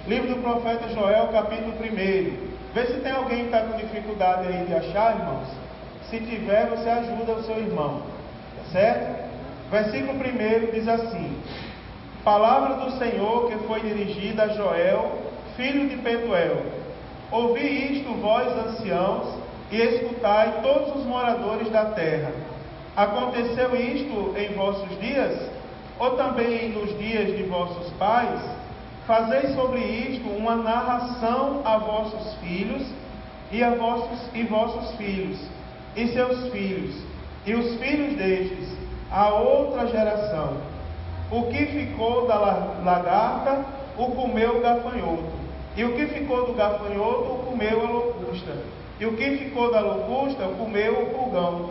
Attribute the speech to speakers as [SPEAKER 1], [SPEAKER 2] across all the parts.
[SPEAKER 1] Livro do profeta Joel, capítulo 1. Vê se tem alguém que está com dificuldade aí de achar, irmãos. Se tiver, você ajuda o seu irmão. Tá certo? Versículo 1 diz assim: Palavra do Senhor que foi dirigida a Joel, filho de Petuel. Ouvi isto, vós anciãos, e escutai todos os moradores da terra. Aconteceu isto em vossos dias, ou também nos dias de vossos pais? Fazei sobre isto uma narração a vossos filhos, e vossos filhos, e seus filhos, e os filhos destes, a outra geração. O que ficou da lagarta, o comeu o gafanhoto. E o que ficou do gafanhoto, o comeu a locusta. E o que ficou da locusta, o comeu o pulgão.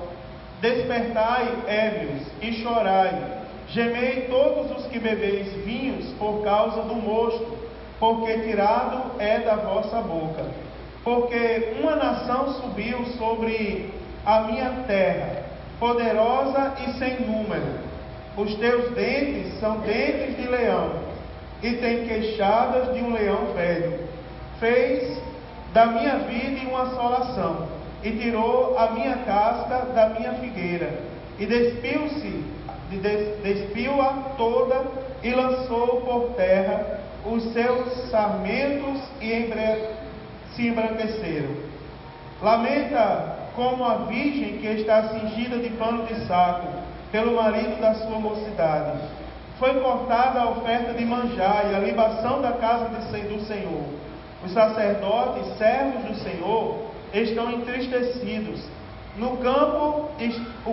[SPEAKER 1] Despertai, ébrios, e chorai. Gemei todos os que bebeis vinhos por causa do mosto, porque tirado é da vossa boca. Porque uma nação subiu sobre a minha terra, poderosa e sem número. Os teus dentes são dentes de leão, e tem queixadas de um leão velho. Fez da minha vida uma assolação, e tirou a minha casca da minha figueira, e despiu-a toda, e lançou por terra os seus sarmentos, e se embranqueceram. Lamenta como a virgem que está cingida de pano de saco, pelo marido da sua mocidade. Foi cortada a oferta de manjar e a libação da casa do Senhor. Os sacerdotes, servos do Senhor, estão entristecidos. O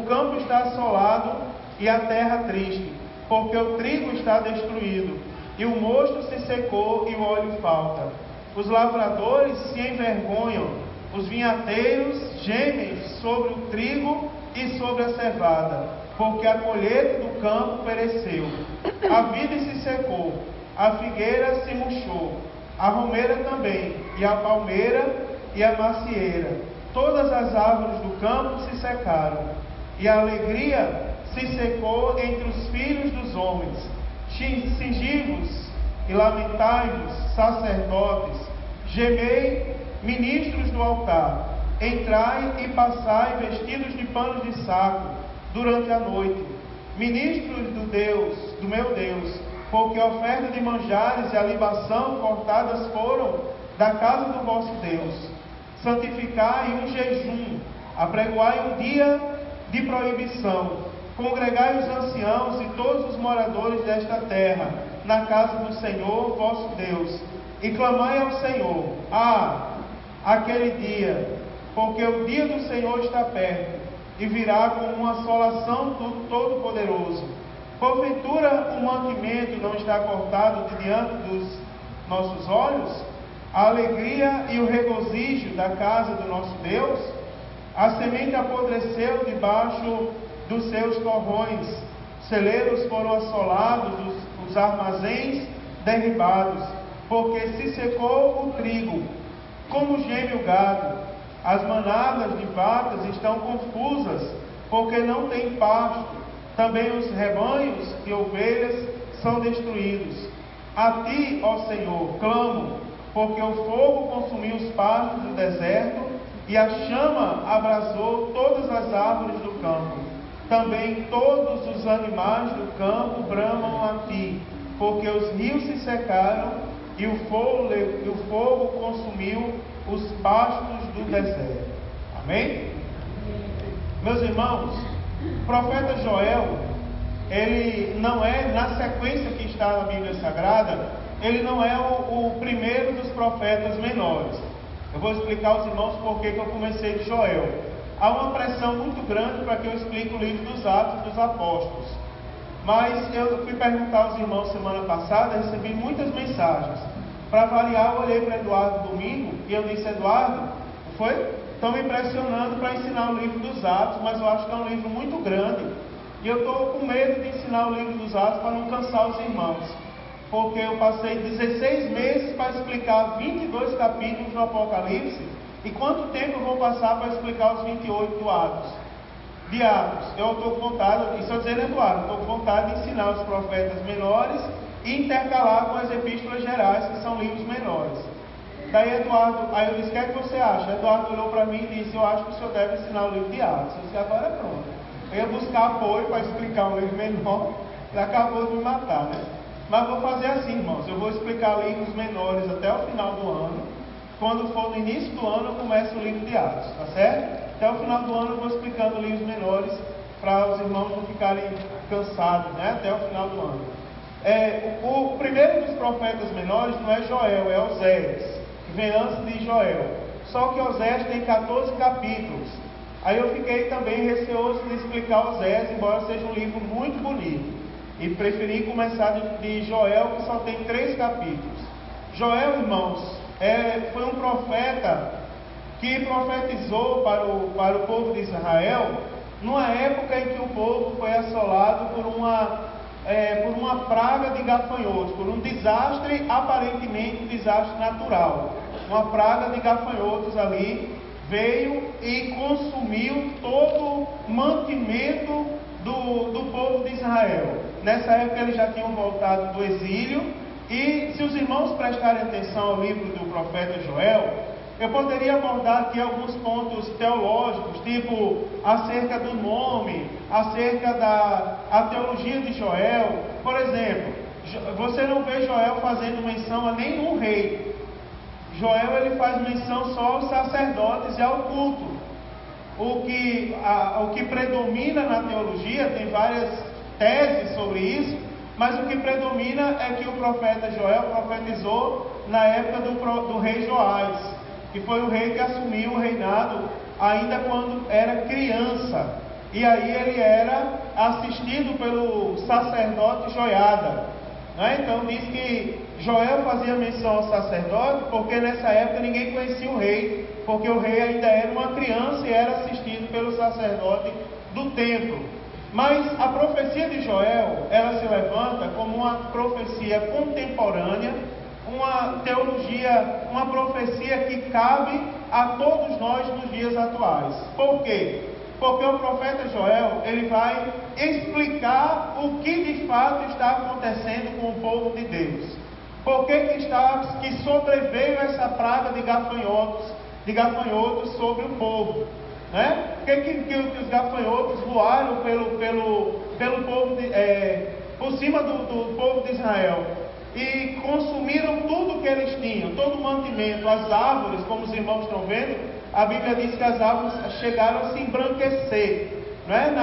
[SPEAKER 1] campo está assolado e a terra triste, porque o trigo está destruído, e o mosto se secou e o óleo falta. Os lavradores se envergonham, os vinhateiros gemem sobre o trigo e sobre a cevada, porque a colheita do campo pereceu. A vide se secou, a figueira se murchou, a romeira também, e a palmeira e a macieira. Todas as árvores do campo se secaram, e a alegria se secou entre os filhos dos homens. Cingivos e lamentai-vos, sacerdotes, gemei, ministros do altar. Entrai e passai vestidos de panos de saco durante a noite, ministros do meu Deus, porque a oferta de manjares e a libação cortadas foram da casa do vosso Deus. Santificai um jejum, apregoai um dia de proibição, congregai os anciãos e todos os moradores desta terra, na casa do Senhor vosso Deus, e clamai ao Senhor, aquele dia, porque o dia do Senhor está perto, e virá como uma assolação do Todo-Poderoso. Porventura o mantimento não está cortado de diante dos nossos olhos? A alegria e o regozijo da casa do nosso Deus? A semente apodreceu debaixo dos seus torrões, celeiros foram assolados, os armazéns derribados, porque se secou o trigo, como geme o gado. As manadas de vacas estão confusas, porque não tem pasto. Também os rebanhos de ovelhas são destruídos. A ti, ó Senhor, clamo, porque o fogo consumiu os pastos do deserto, e a chama abrasou todas as árvores do campo. Também todos os animais do campo bramam a ti, porque os rios se secaram, e o fogo consumiu os pastos do deserto. Amém? Meus irmãos, o profeta Joel, ele não é, na sequência que está na Bíblia Sagrada, ele não é o primeiro dos profetas menores. Eu vou explicar aos irmãos por que eu comecei de Joel. Há uma pressão muito grande para que eu explique o livro dos Atos dos Apóstolos. Mas eu fui perguntar aos irmãos semana passada, recebi muitas mensagens. Para avaliar, eu olhei para Eduardo domingo e eu disse: Eduardo, estão me pressionando para ensinar o livro dos Atos, mas eu acho que é um livro muito grande. E eu estou com medo de ensinar o livro dos Atos para não cansar os irmãos. Porque eu passei 16 meses para explicar 22 capítulos do Apocalipse. E quanto tempo eu vou passar para explicar os 28 de Atos? Eu estou com vontade, isso eu dizendo, Eduardo, estou com vontade de ensinar os profetas menores e intercalar com as epístolas gerais, que são livros menores. Daí Eduardo, aí eu disse, o que é que você acha? Eduardo olhou para mim e disse, eu acho que o senhor deve ensinar o livro de Atos. Eu disse, agora pronto. Eu ia buscar apoio para explicar um livro menor, ele acabou de me matar, né? Mas vou fazer assim, irmãos, eu vou explicar livros menores até o final do ano. Quando for no início do ano, eu começo o livro de Atos, tá certo? Até o final do ano eu vou explicando livros menores, para os irmãos não ficarem cansados, né? Até o final do ano. O primeiro dos profetas menores não é Joel, é Oséias, que vem antes de Joel. Só que Oséias tem 14 capítulos. Aí eu fiquei também receoso de explicar Oséias, embora seja um livro muito bonito. E preferi começar de Joel, que só tem 3 capítulos. Joel, irmãos, foi um profeta que profetizou para o povo de Israel, numa época em que o povo foi assolado por uma praga de gafanhotos, por um desastre, aparentemente um desastre natural. Uma praga de gafanhotos ali veio e consumiu todo o mantimento do povo de Israel. Nessa época eles já tinham voltado do exílio, e se os irmãos prestarem atenção ao livro do profeta Joel, eu poderia abordar aqui alguns pontos teológicos, tipo acerca do nome, acerca da teologia de Joel. Por exemplo, você não vê Joel fazendo menção a nenhum rei. Joel ele faz menção só aos sacerdotes e ao culto. O que predomina na teologia, tem várias teses sobre isso, mas o que predomina é que o profeta Joel profetizou na época do rei Joás, que foi o rei que assumiu o reinado ainda quando era criança. E aí ele era assistido pelo sacerdote Joiada, né? Então diz que Joel fazia menção ao sacerdote porque nessa época ninguém conhecia o rei, porque o rei ainda era uma criança e era assistido pelo sacerdote do templo. Mas a profecia de Joel, ela se levanta como uma profecia contemporânea, uma teologia, uma profecia que cabe a todos nós nos dias atuais. Por quê? Porque o profeta Joel, ele vai explicar o que de fato está acontecendo com o povo de Deus. Por que sobreveio essa praga de gafanhotos sobre o povo? Né? Por que os gafanhotos voaram pelo povo por cima do povo de Israel e consumiram tudo que eles tinham, todo o mantimento, as árvores, como os irmãos estão vendo, a Bíblia diz que as árvores chegaram a se embranquecer, né?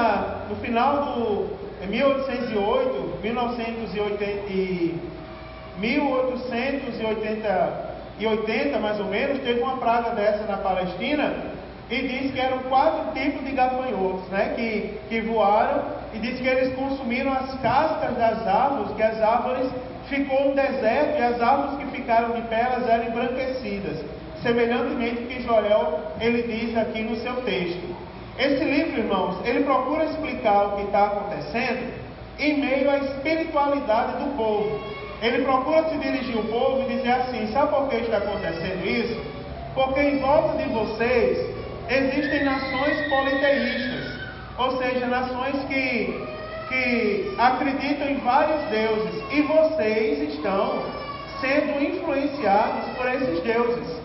[SPEAKER 1] No final do 1880 mais ou menos, teve uma praga dessa na Palestina, e diz que eram 4 tipos de gafanhotos, né, que voaram, e diz que eles consumiram as cascas das árvores, que as árvores ficou um deserto, e as árvores que ficaram de pé, elas eram embranquecidas, semelhantemente que Joel, ele diz aqui no seu texto. Esse livro, irmãos, ele procura explicar o que está acontecendo em meio à espiritualidade do povo. Ele procura se dirigir ao povo e dizer assim: sabe por que está acontecendo isso? Porque em volta de vocês existem nações politeístas, ou seja, nações que acreditam em vários deuses, e vocês estão sendo influenciados por esses deuses.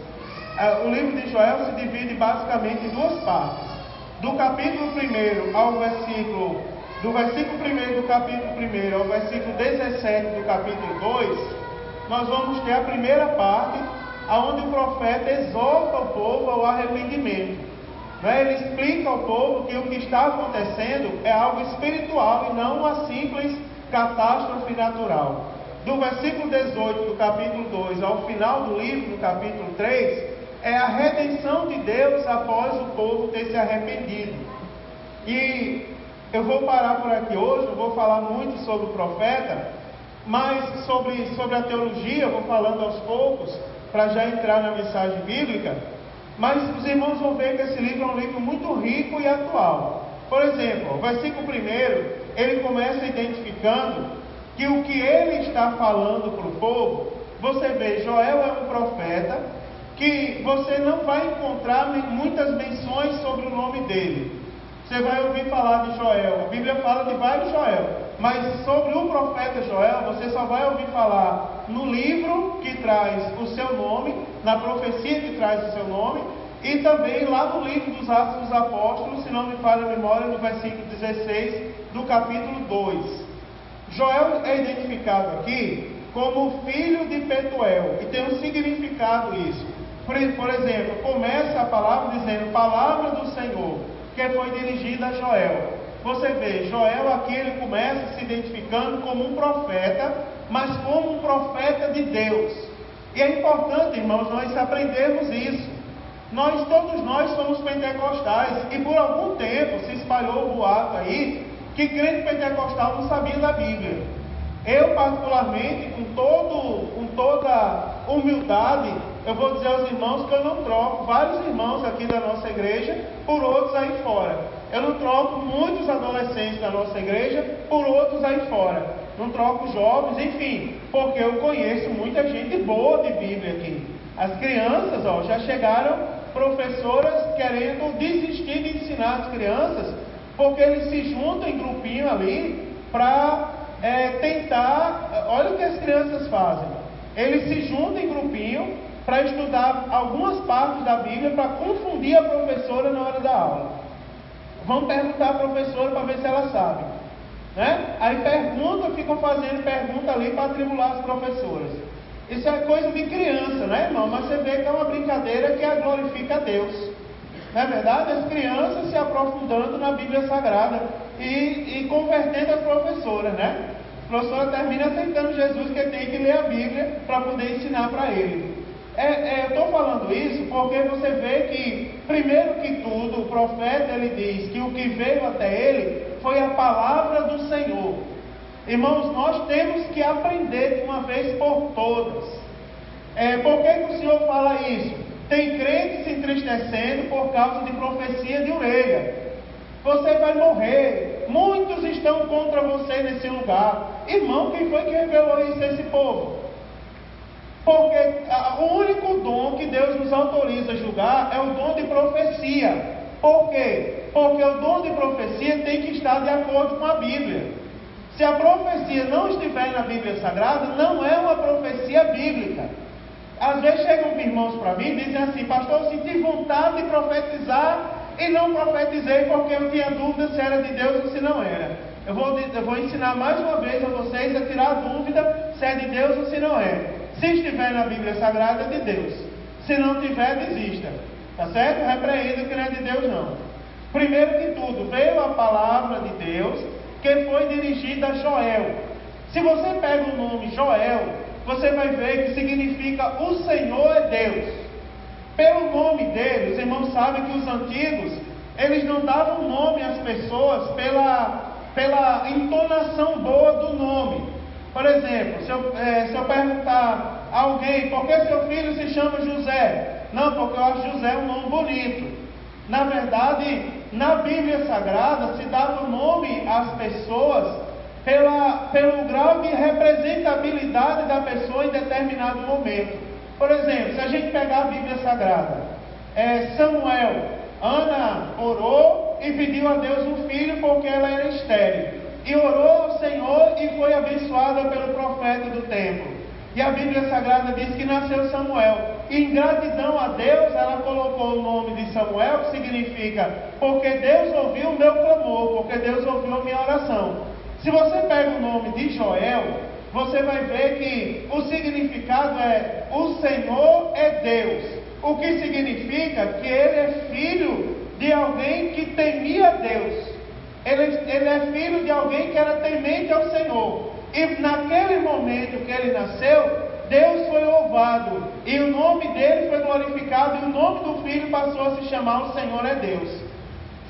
[SPEAKER 1] O livro de Joel se divide basicamente em 2 partes. Do versículo 1 do capítulo 1 ao versículo 17 do capítulo 2, nós vamos ter a primeira parte, onde o profeta exorta o povo ao arrependimento. Ele explica ao povo que o que está acontecendo é algo espiritual e não uma simples catástrofe natural. Do versículo 18 do capítulo 2 ao final do livro, no capítulo 3, é a redenção de Deus após o povo ter se arrependido. E eu vou parar por aqui hoje, eu vou falar muito sobre o profeta, mas sobre a teologia eu vou falando aos poucos, para já entrar na mensagem bíblica. Mas os irmãos vão ver que esse livro é um livro muito rico e atual. Por exemplo, o versículo 1, ele começa identificando que o que ele está falando para o povo, você vê, Joel é um profeta, que você não vai encontrar muitas menções sobre o nome dele. você vai ouvir falar de Joel. A Bíblia fala de vários Joel, mas sobre o profeta Joel, você só vai ouvir falar no livro que traz o seu nome, na profecia que traz o seu nome, e também lá no livro dos Atos dos Apóstolos, se não me falha a memória, no versículo 16 do capítulo 2. Joel é identificado aqui como filho de Petuel, e tem um significado isso. Por exemplo, começa a palavra dizendo, palavra do Senhor, que foi dirigida a Joel. Você vê, Joel aqui ele começa se identificando como um profeta, mas como um profeta de Deus. E é importante, irmãos, nós aprendermos isso. Todos nós somos pentecostais, e por algum tempo se espalhou o boato aí, que crente pentecostal não sabia da Bíblia. Eu particularmente, com toda humildade, eu vou dizer aos irmãos que eu não troco vários irmãos aqui da nossa igreja por outros aí fora. Eu não troco muitos adolescentes da nossa igreja por outros aí fora. Não troco jovens, enfim, porque eu conheço muita gente boa de Bíblia aqui. As crianças, já chegaram professoras querendo desistir de ensinar as crianças, porque eles se juntam em grupinho ali para tentar. Olha o que as crianças fazem. Eles se juntam em grupinho para estudar algumas partes da Bíblia para confundir a professora na hora da aula. Vão perguntar à professora para ver se ela sabe, né? Aí ficam fazendo pergunta ali para atribular as professoras. Isso é coisa de criança, né, irmão? Mas você vê que é uma brincadeira que glorifica a Deus. Não é verdade? As crianças se aprofundando na Bíblia Sagrada e convertendo as professoras, né? A professora termina aceitando Jesus, que tem que ler a Bíblia para poder ensinar para ele. Eu estou falando isso porque você vê que, primeiro que tudo, o profeta ele diz que o que veio até ele foi a palavra do Senhor. Irmãos, nós temos que aprender de uma vez por todas. Por que o Senhor fala isso? Tem crente se entristecendo por causa de profecia de orelha. Você vai morrer. Muitos estão contra você nesse lugar. Irmão, quem foi que revelou isso a esse povo? Porque o único dom que Deus nos autoriza a julgar é o dom de profecia. Por quê? Porque o dom de profecia tem que estar de acordo com a Bíblia. Se a profecia não estiver na Bíblia Sagrada, não é uma profecia bíblica. Às vezes chegam irmãos para mim e dizem assim, pastor, eu senti vontade de profetizar e não profetizei porque eu tinha dúvida se era de Deus ou se não era. Eu vou ensinar mais uma vez a vocês a tirar a dúvida se é de Deus ou se não é. Se estiver na Bíblia Sagrada, é de Deus. Se não tiver, desista. Tá certo? Repreenda que não é de Deus, não. Primeiro que tudo, veio a palavra de Deus que foi dirigida a Joel. Se você pega o nome Joel, você vai ver que significa o Senhor é Deus. Pelo nome dele, os irmãos sabem que os antigos, eles não davam nome às pessoas pela entonação boa do nome. Por exemplo, se eu perguntar a alguém, por que seu filho se chama José? Não, porque eu acho José um nome bonito. Na verdade, na Bíblia Sagrada se dava o nome às pessoas pelo grau de representabilidade da pessoa em determinado momento. Por exemplo, se a gente pegar a Bíblia Sagrada, Samuel, Ana orou e pediu a Deus um filho porque ela era estéril. E orou ao Senhor e foi abençoada pelo profeta do templo. E a Bíblia Sagrada diz que nasceu Samuel. E em gratidão a Deus, ela colocou o nome de Samuel, que significa, porque Deus ouviu o meu clamor, porque Deus ouviu a minha oração. Se você pega o nome de Joel, você vai ver que o significado é, o Senhor é Deus. O que significa que ele é filho de alguém que temia Deus. Ele é filho de alguém que era temente ao Senhor. E naquele momento que ele nasceu, Deus foi louvado, e o nome dele foi glorificado, e o nome do filho passou a se chamar O Senhor é Deus.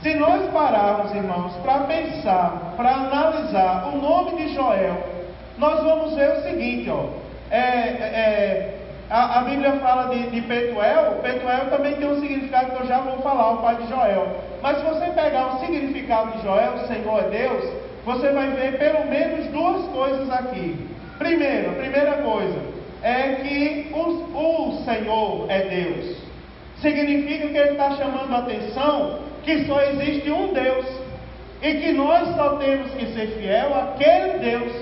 [SPEAKER 1] Se nós pararmos, irmãos, para pensar, para analisar o nome de Joel, nós vamos ver o seguinte, a Bíblia fala de Petuel. Petuel também tem um significado que eu já vou falar, o pai de Joel. Mas se você pegar o significado de Joel, o Senhor é Deus, você vai ver pelo menos duas coisas aqui. Primeiro, a primeira coisa é que o Senhor é Deus. Significa que ele está chamando a atenção que só existe um Deus e que nós só temos que ser fiel àquele Deus.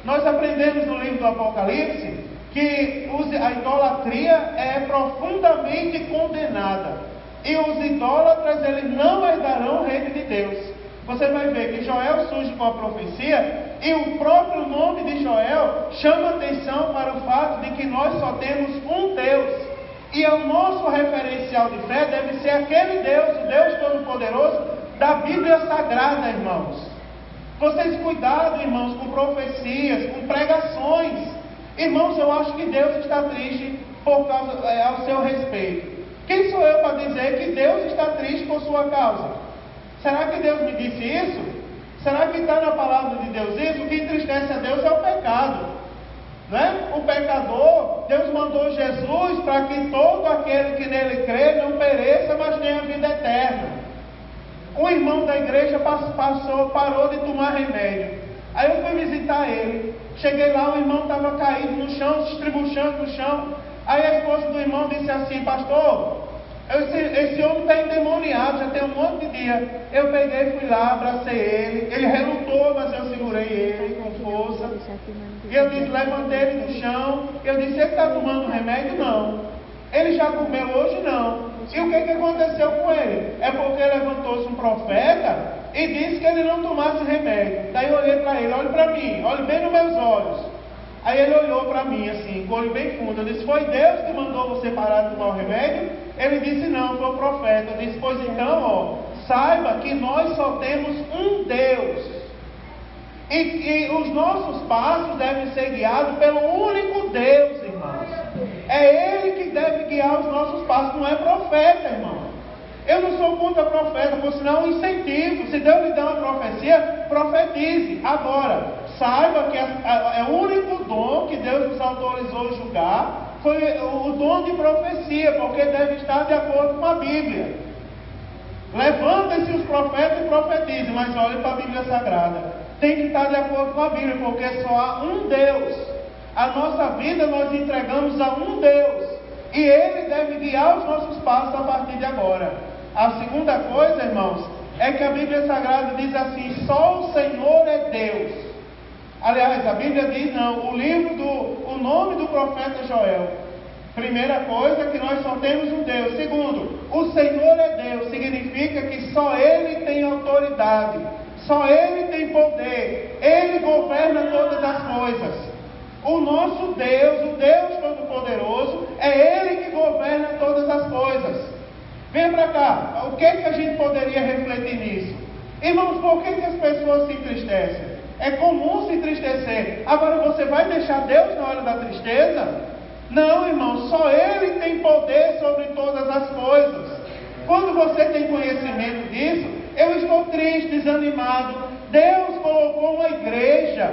[SPEAKER 1] Nós aprendemos no livro do Apocalipse que a idolatria é profundamente condenada e os idólatras eles não herdarão o reino de Deus. Você vai ver que Joel surge com a profecia e o próprio nome de Joel chama atenção para o fato de que nós só temos um Deus. E o nosso referencial de fé deve ser aquele Deus, o Deus Todo-Poderoso da Bíblia Sagrada, irmãos. Vocês cuidado, irmãos, com profecias, com pregações. Irmãos, eu acho que Deus está triste por causa, ao seu respeito. Quem sou eu para dizer que Deus está triste por sua causa? Será que Deus me disse isso? Será que está na palavra de Deus isso? O que entristece a Deus é o pecado. Né? O pecador, Deus mandou Jesus para que todo aquele que nele crê não pereça, mas tenha vida eterna. Um irmão da igreja parou de tomar remédio. Aí eu fui visitar ele. Cheguei lá, o irmão estava caído no chão, se estribuchando no chão. Aí a esposa do irmão disse assim: pastor, esse homem está endemoniado, já tem um monte de dia. Eu peguei, fui lá, abracei ele relutou, mas eu segurei ele com força. E eu disse, levantei ele do chão. Eu disse, ele está tomando remédio? Não. Ele já comeu hoje? Não. E o que aconteceu com ele? É porque levantou-se um profeta e disse que ele não tomasse remédio. Daí eu olhei para ele, olhe para mim, olhe bem nos meus olhos. Aí ele olhou para mim assim, com o olho bem fundo. Eu disse, foi Deus que mandou você parar de tomar o remédio? Ele disse, não, foi o profeta. Eu disse, pois então, saiba que nós só temos um Deus. E os nossos passos devem ser guiados pelo único Deus, irmãos. É Ele que deve guiar os nossos passos, não é profeta, irmão. Eu não sou contra profeta, por sinal, incentivo. Se Deus lhe dá uma profecia, profetize. Agora, saiba que é o único dom que Deus nos autorizou a julgar, foi o dom de profecia, porque deve estar de acordo com a Bíblia. Levantem-se os profetas e profetizem, mas olhem para a Bíblia Sagrada. Tem que estar de acordo com a Bíblia, porque só há um Deus. A nossa vida nós entregamos a um Deus, e Ele deve guiar os nossos passos a partir de agora. A segunda coisa, irmãos, é que a Bíblia Sagrada diz assim: só o Senhor é Deus. Aliás, a Bíblia diz não, o nome do profeta Joel. Primeira coisa, que nós só temos um Deus. Segundo, o Senhor é Deus, significa que só Ele tem autoridade, só Ele tem poder, Ele governa todas as coisas. O nosso Deus, o Deus Todo-Poderoso, é Ele que governa todas as coisas. Vem para cá, o que a gente poderia refletir nisso? Irmãos, por que as pessoas se entristecem? É comum se entristecer. Agora você vai deixar Deus na hora da tristeza? Não, irmão, só Ele tem poder sobre todas as coisas. Quando você tem conhecimento disso, eu estou triste, desanimado. Deus colocou uma igreja,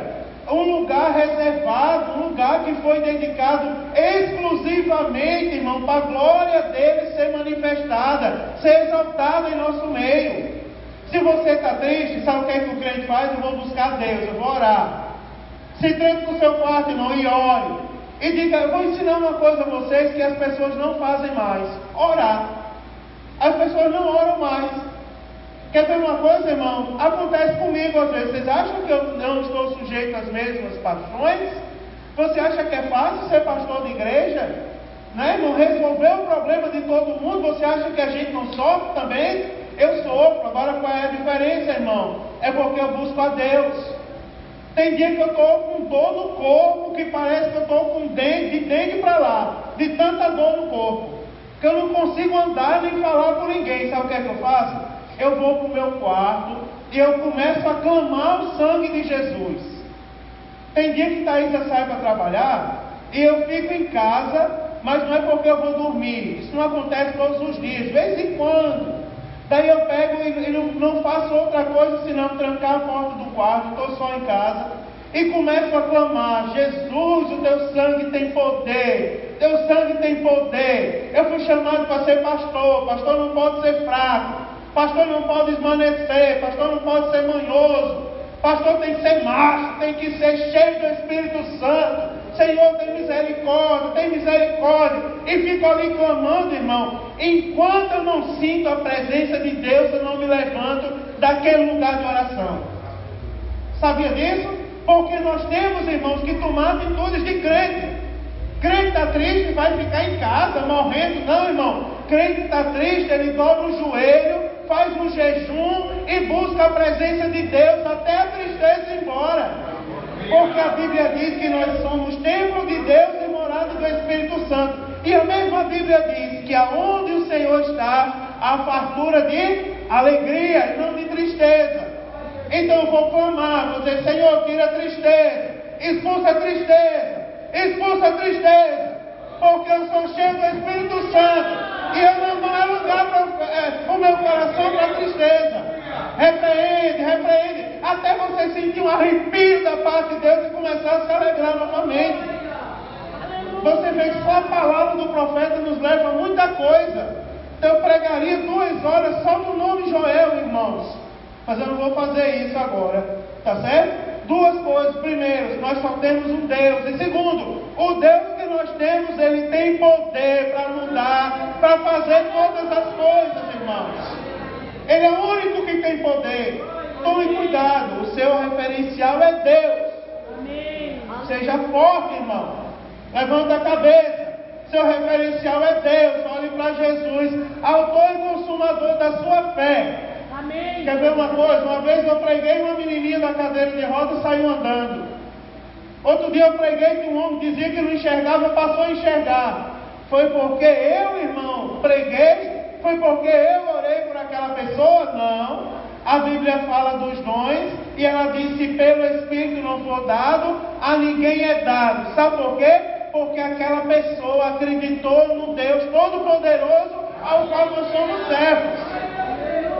[SPEAKER 1] um lugar reservado, um lugar que foi dedicado exclusivamente, irmão, para a glória dele ser manifestada, ser exaltada em nosso meio. Se você está triste, sabe o que é que o crente faz? Eu vou buscar Deus, eu vou orar. Se tranque no seu quarto, irmão, e ore. E diga, eu vou ensinar uma coisa a vocês que as pessoas não fazem mais: orar. As pessoas não oram mais. Quer ver uma coisa, irmão? Acontece comigo às vezes. Vocês acham que eu não estou sujeito às mesmas paixões? Você acha que é fácil ser pastor de igreja? Né, irmão? Resolver o problema de todo mundo? Você acha que a gente não sofre também? Eu sofro. Agora qual é a diferença, irmão? É porque eu busco a Deus. Tem dia que eu estou com dor no corpo, que parece que eu estou com de dengue para lá, de tanta dor no corpo, que eu não consigo andar nem falar com ninguém. Sabe o que é que eu faço? Eu vou para o meu quarto e eu começo a clamar o sangue de Jesus. Tem dia que Thaisa sai para trabalhar e eu fico em casa, mas não é porque eu vou dormir. Isso não acontece todos os dias, de vez em quando. Daí eu pego e não faço outra coisa senão trancar a porta do quarto, estou só em casa, e começo a clamar: Jesus, o teu sangue tem poder, teu sangue tem poder. Eu fui chamado para ser pastor. Pastor não pode ser fraco, pastor não pode esmanecer, pastor não pode ser manhoso, pastor tem que ser macho, tem que ser cheio do Espírito Santo. Senhor, tem misericórdia, e fico ali clamando, irmão. Enquanto eu não sinto a presença de Deus, eu não me levanto daquele lugar de oração. Sabia disso? Porque nós temos, irmãos, que tomar atitudes de crente. Crente está triste, vai ficar em casa, morrendo. Não, irmão. Crente está triste, ele dobra o joelho, faz um jejum e busca a presença de Deus até a tristeza ir embora. Porque a Bíblia diz que nós somos templo de Deus e morada do Espírito Santo. E a mesma Bíblia diz que aonde o Senhor está, há fartura de alegria e não de tristeza. Então eu vou clamar, vou dizer: Senhor, tira a tristeza, expulsa a tristeza, expulsa a tristeza, porque eu sou cheio do Espírito Santo e eu não é lugar para o meu coração para a tristeza. Repreende, até você sentir um arrepio da parte de Deus e começar a se alegrar novamente. Você vê que só a palavra do profeta nos leva a muita coisa. Então eu pregaria 2 horas só no nome Joel, irmãos, mas eu não vou fazer isso agora, tá certo? 2 coisas: primeiro, nós só temos um Deus, e segundo, o Deus que nós temos, ele tem poder para mudar, para fazer todas as coisas, irmãos. Ele é o único que tem poder. Tome cuidado, o seu referencial é Deus. Amém. Seja forte, irmão. Levanta a cabeça. Seu referencial é Deus. Olhe para Jesus, autor e consumador da sua fé. Amém. Quer ver uma coisa? Uma vez eu preguei, uma menininha da cadeira de rodas e saiu andando. Outro dia eu preguei que um homem dizia que não enxergava, passou a enxergar. Foi porque eu, irmão, preguei? Foi porque eu orei por aquela pessoa? Não. A Bíblia fala dos dons e ela diz: se pelo Espírito não for dado, a ninguém é dado. Sabe por quê? Porque aquela pessoa acreditou no Deus Todo-Poderoso ao qual nós somos servos.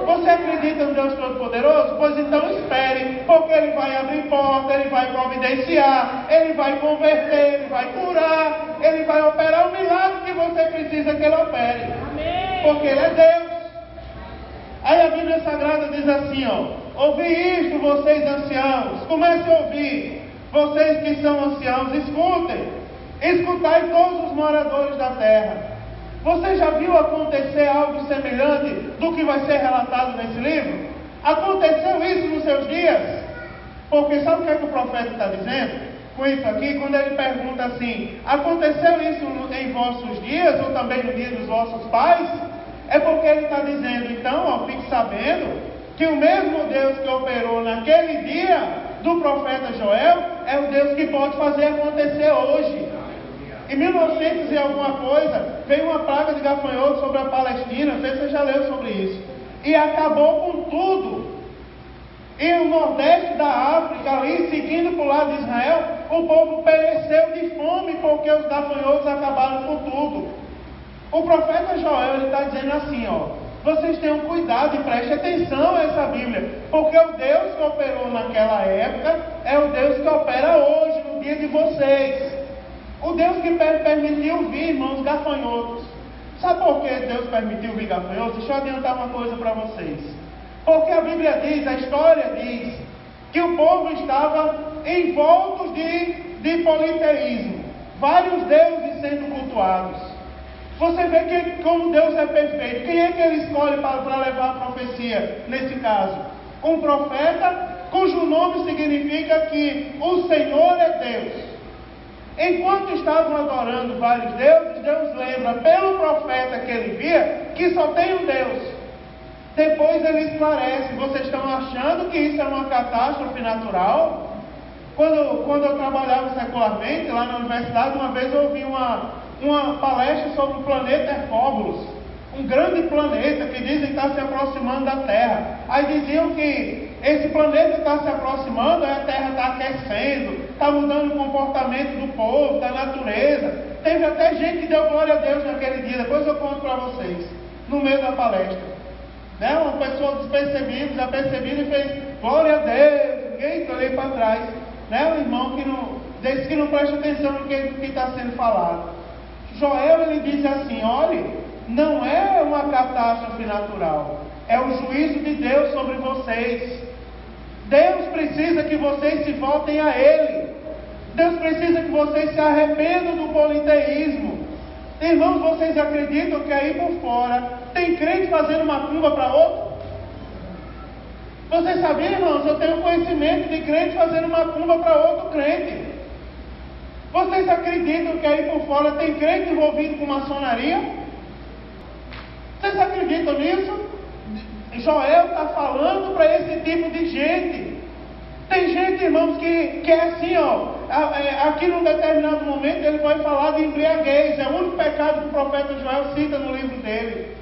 [SPEAKER 1] Você acredita no Deus Todo-Poderoso? Pois então espere, porque Ele vai abrir porta, Ele vai providenciar, Ele vai converter, Ele vai curar, Ele vai operar o milagre que você precisa que Ele opere. Amém. Porque Ele é Deus. Aí a Bíblia Sagrada diz assim, ouvi isto, vocês anciãos. Comece a ouvir, vocês que são anciãos, escutem. Escutai todos os moradores da terra. Você já viu acontecer algo semelhante do que vai ser relatado nesse livro? Aconteceu isso nos seus dias? Porque sabe o que é que o profeta está dizendo com isso aqui? Quando ele pergunta assim: aconteceu isso em vossos dias ou também no dia dos vossos pais? É porque ele está dizendo, então, fique sabendo que o mesmo Deus que operou naquele dia do profeta Joel é o Deus que pode fazer acontecer hoje. Em 1900 e alguma coisa, veio uma praga de gafanhotos sobre a Palestina. Não sei se você já leu sobre isso. E acabou com tudo. E o nordeste da África, ali, seguindo para o lado de Israel, o povo pereceu de fome, porque os gafanhotos acabaram com tudo. O profeta Joel, ele está dizendo assim, vocês tenham cuidado e prestem atenção a essa Bíblia, porque o Deus que operou naquela época é o Deus que opera hoje, no dia de vocês. O Deus que permitiu vir, irmãos, gafanhotos. Sabe por que Deus permitiu vir gafanhotos? Deixa eu adiantar uma coisa para vocês. Porque a Bíblia diz, a história diz, que o povo estava envoltos de politeísmo. Vários deuses sendo cultuados. Você vê que como Deus é perfeito. Quem é que ele escolhe para levar a profecia nesse caso? Um profeta cujo nome significa que o Senhor é Deus. Enquanto estavam adorando vários deuses, Deus lembra pelo profeta que ele via que só tem um Deus. Depois ele esclarece: vocês estão achando que isso é uma catástrofe natural? Quando eu trabalhava secularmente lá na universidade, uma vez eu ouvi uma palestra sobre o planeta Hercóbulos, um grande planeta que dizem estar se aproximando da Terra. Aí diziam que esse planeta está se aproximando, a Terra está aquecendo, está mudando o comportamento do povo, da natureza. Teve até gente que deu glória a Deus naquele dia, depois eu conto para vocês, no meio da palestra. Uma pessoa despercebida, desapercebida, e fez glória a Deus, ninguém olhei para trás. Um irmão que não presta atenção no que está sendo falado. Joel, ele diz assim: olhe, não é uma catástrofe natural, é o juízo de Deus sobre vocês. Deus precisa que vocês se voltem a Ele. Deus precisa que vocês se arrependam do politeísmo. Irmãos, vocês acreditam que aí por fora tem crente fazendo macumba para outro? Vocês sabiam, irmãos? Eu tenho conhecimento de crente fazendo macumba para outro crente. Vocês acreditam que aí por fora tem crente envolvido com maçonaria? Vocês acreditam nisso? Joel está falando para esse tipo de gente. Tem gente, irmãos, que é assim, aqui num determinado momento ele vai falar de embriaguez. É o único pecado que o profeta Joel cita no livro dele.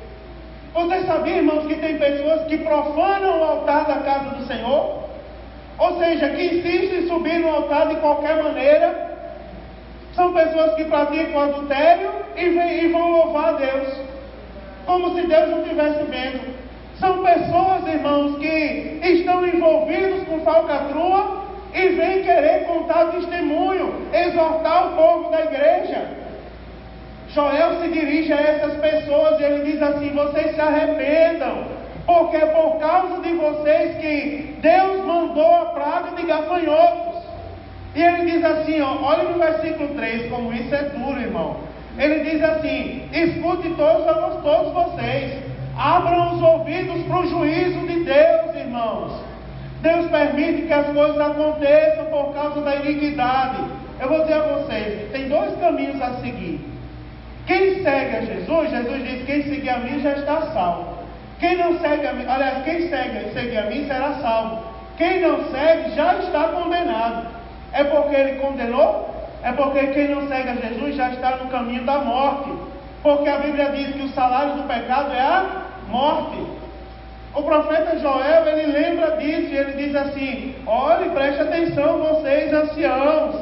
[SPEAKER 1] Vocês sabiam, irmãos, que tem pessoas que profanam o altar da casa do Senhor? Ou seja, que insistem em subir no altar de qualquer maneira. São pessoas que praticam adultério e vão louvar a Deus, como se Deus não estivesse vendo. São pessoas, irmãos, que estão envolvidos com falcatrua e vêm querer contar testemunho, exortar o povo da igreja. Joel se dirige a essas pessoas e ele diz assim: vocês se arrependam, porque é por causa de vocês que Deus mandou a praga de gafanhotos. E ele diz assim, olha no versículo 3, como isso é duro, irmão. Ele diz assim: escute todos vocês, abram os ouvidos para o juízo de Deus, irmãos. Deus permite que as coisas aconteçam por causa da iniquidade. Eu vou dizer a vocês, tem dois caminhos a seguir. Quem segue a Jesus, Jesus diz: quem seguir a mim já está salvo. Quem não segue a mim, aliás, quem segue a mim será salvo. Quem não segue já está condenado. É porque ele condenou? É porque quem não segue a Jesus já está no caminho da morte. Porque a Bíblia diz que o salário do pecado é a morte. O profeta Joel, ele lembra disso e ele diz assim: olhe, preste atenção, vocês anciãos,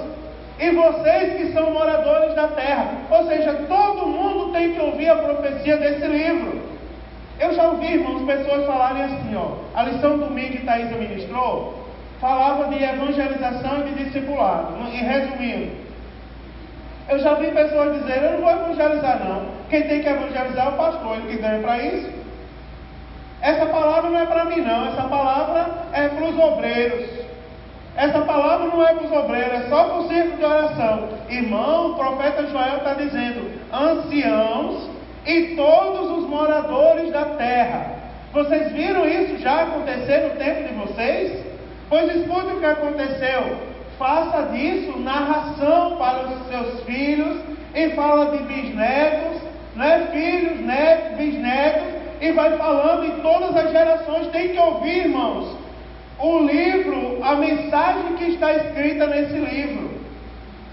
[SPEAKER 1] e vocês que são moradores da terra. Ou seja, todo mundo tem que ouvir a profecia desse livro. Eu já ouvi, irmãos, pessoas falarem assim, a lição domingo que Thaisa ministrou falava de evangelização e de discipulado. E resumindo, eu já vi pessoas dizerem: eu não vou evangelizar não, quem tem que evangelizar é o pastor, ele que ganha para isso. Essa palavra não é para mim não, essa palavra é para os obreiros. Essa palavra não é para os obreiros, é só para o círculo de oração. Irmão, o profeta Joel está dizendo: anciãos e todos os moradores da terra. Vocês viram isso já acontecer no tempo de vocês? Pois escute o que aconteceu. Faça disso narração para os seus filhos, e fala de bisnetos, filhos, netos, bisnetos, e vai falando em todas as gerações. Tem que ouvir, irmãos, o livro, a mensagem que está escrita nesse livro.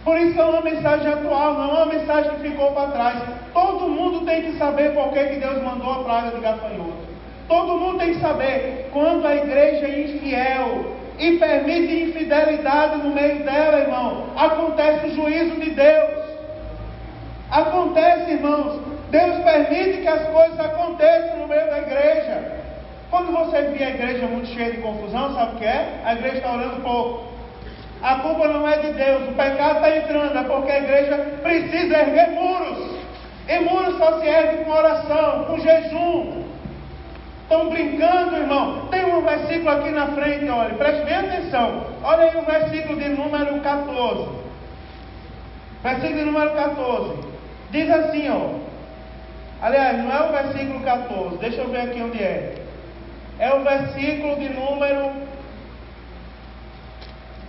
[SPEAKER 1] Por isso é uma mensagem atual, não é uma mensagem que ficou para trás. Todo mundo tem que saber por que Deus mandou a praga de gafanhotos. Todo mundo tem que saber quando a igreja é infiel e permite infidelidade no meio dela, irmão, acontece o juízo de Deus. Acontece, irmãos, Deus permite que as coisas aconteçam no meio da igreja. Quando você vê a igreja muito cheia de confusão, sabe o que é? A igreja está orando pouco. A culpa não é de Deus, o pecado está entrando, é porque a igreja precisa erguer muros. E muros só se ergue com oração, com jejum. Estão brincando, irmão? Tem um versículo aqui na frente, olha, preste bem atenção. Olha aí o versículo de número 14. Versículo de número 14. Diz assim, aliás, não é o versículo 14, deixa eu ver aqui onde é. É o versículo de número...